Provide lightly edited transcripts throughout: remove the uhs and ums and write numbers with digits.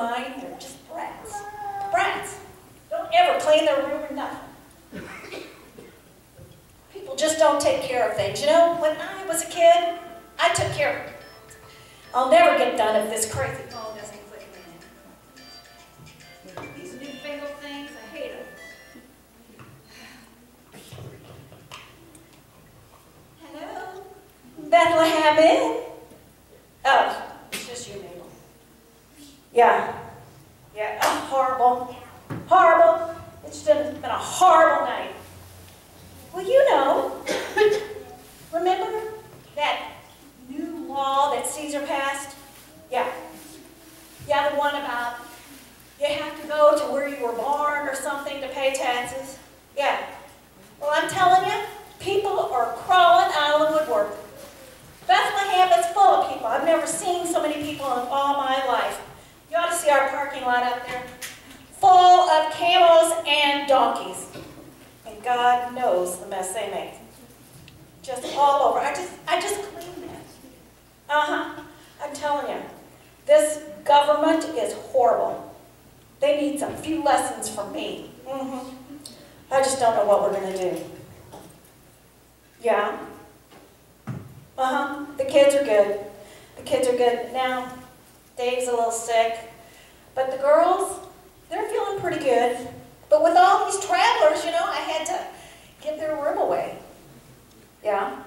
mine, they're just brats. Brats. Don't ever clean their room or nothing. People just don't take care of things. You know, when I was a kid, I took care of it. I'll never get done if this crazy phone doesn't click in. These newfangled things, I hate them. Hello? Bethlehem Inn? Oh, it's just you, Mabel. Yeah. Yeah, oh, horrible. Horrible. It's been a horrible night. Well, you know, remember that new law that Caesar passed? Yeah. Yeah, the one about you have to go to where you were born or something to pay taxes. Yeah. Well, I'm telling you, people are crawling out of the woodwork. Bethlehem is full of people. I've never seen so many people in all my life. You ought to see our parking lot out there. Full of camels and donkeys. And God knows the mess they make. Just all over. I just cleaned that. I'm telling you, this government is horrible. They need some few lessons from me. I just don't know what we're going to do. Yeah. The kids are good. The kids are good. Now, Dave's a little sick. But the girls, they're feeling pretty good. But with all these travelers, you know, I had to give their room away. Yeah.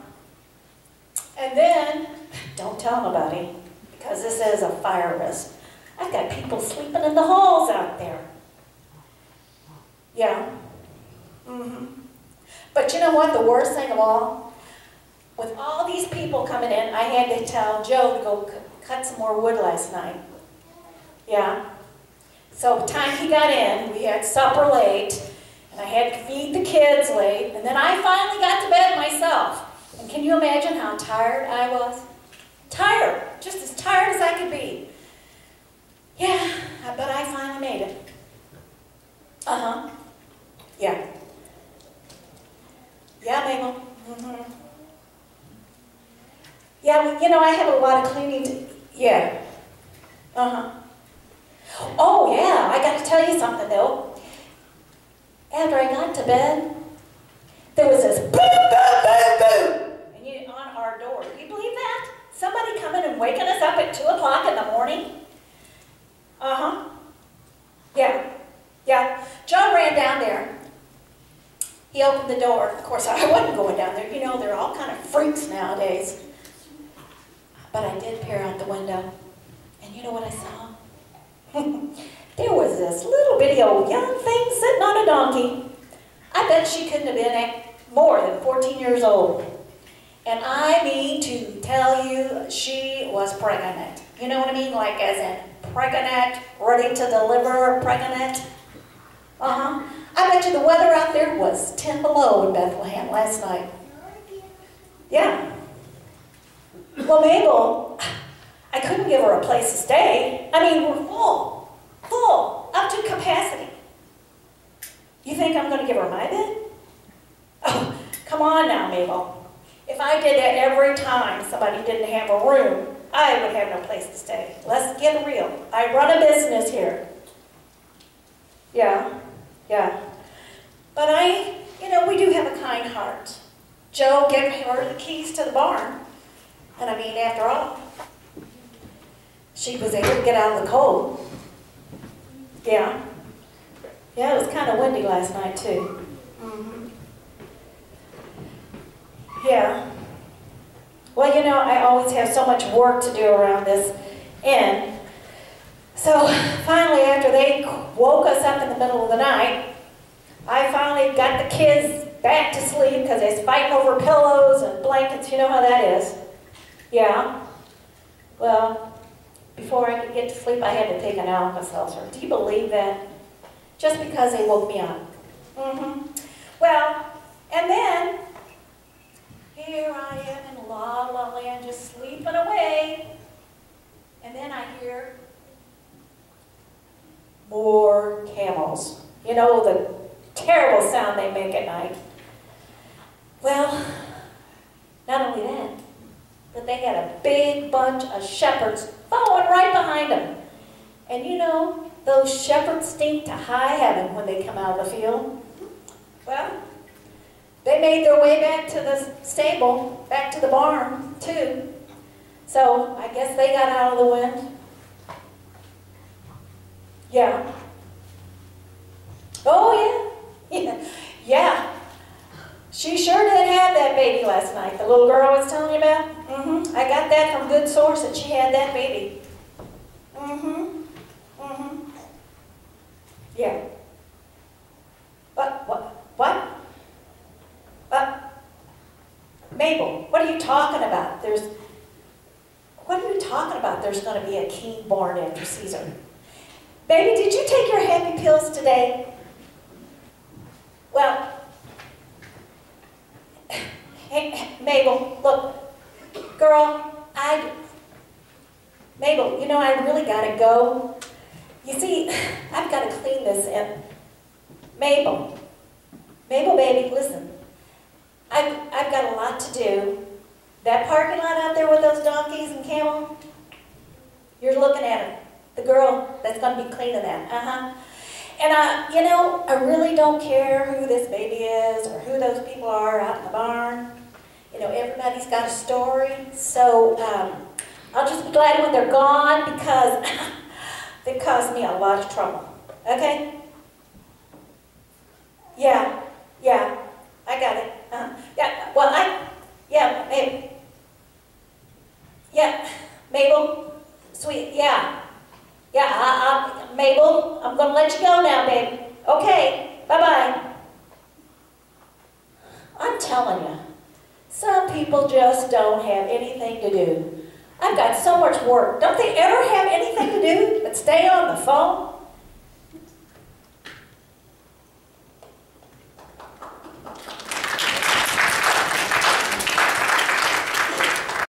And then, don't tell nobody, because this is a fire risk. I've got people sleeping in the halls out there. Yeah. But you know what, the worst thing of all? With all these people coming in, I had to tell Joe to go cut some more wood last night. Yeah. So by the time he got in, we had supper late, and I had to feed the kids late, and then I finally got to bed myself. And can you imagine how tired I was? Tired. Just as tired as I could be. Yeah, but I finally made it. Yeah. Yeah, Mabel. Yeah, well, you know, I have a lot of cleaning to... Yeah. Oh, yeah, I got to tell you something, though. After I got to bed, there was this boom, boom, boom, boom, and on our door. Do you believe that? Somebody coming and waking us up at 2 o'clock in the morning? Yeah. Yeah. Joe ran down there. He opened the door. Of course, I wasn't going down there. You know, they're all kind of freaks nowadays. But I did peer out the window. And you know what I saw? There was this little bitty old young thing sitting on a donkey. I bet she couldn't have been more than 14 years old. And I mean to tell you, she was pregnant. You know what I mean? Like as in pregnant, ready to deliver, pregnant. I bet you the weather out there was 10 below in Bethlehem last night. Yeah. Well, Mabel, I couldn't give her a place to stay. I mean, we're full, up to capacity. You think I'm going to give her my bed? Oh, come on now, Mabel. If I did that every time somebody didn't have a room, I would have no place to stay. Let's get real. I run a business here. Yeah. But we do have a kind heart. Joe gave her the keys to the barn. And I mean, after all, she was able to get out of the cold. Yeah. Yeah, it was kind of windy last night, too. Yeah. Well, you know, I always have so much work to do around this inn. So finally, after they woke us up in the middle of the night, I finally got the kids back to sleep because they're fighting over pillows and blankets. You know how that is. Yeah. Well, before I could get to sleep, I had to take an Alka-Seltzer. Do you believe that? Just because they woke me up. Well, and then here I am in La La Land, just sleeping away. And then I hear more camels. You know, the terrible sound they make at night. Well, not only that, but they had a big bunch of shepherds following right behind them. And you know, those shepherds stink to high heaven when they come out of the field. Well, they made their way back to the stable, back to the barn, too. So I guess they got out of the wind. Yeah. Oh, yeah. Yeah. Yeah. She sure did have that baby last night, the little girl I was telling you about. I got that from good source that she had that baby. Yeah. What? Mabel, what are you talking about? What are you talking about? There's going to be a king born after Caesar. Baby, did you take your happy pills today? Well, hey, Mabel, look, girl, Mabel, you know, I really gotta go. You see, I've got to clean this and Mabel, baby, listen, I've got a lot to do. That parking lot out there with those donkeys and camel, you're looking at her, the girl that's gonna be cleaning that, And you know, I really don't care who this baby is or who those people are out in the barn. You know, everybody's got a story. So I'll just be glad when they're gone because they've caused me a lot of trouble. Okay? Yeah, I got it. Yeah, well, maybe. Yeah, Mabel, sweet, yeah. Yeah, Mabel, I'm going to let you go now, babe. Okay, bye-bye. I'm telling you, some people just don't have anything to do. I've got so much work. Don't they ever have anything to do but stay on the phone?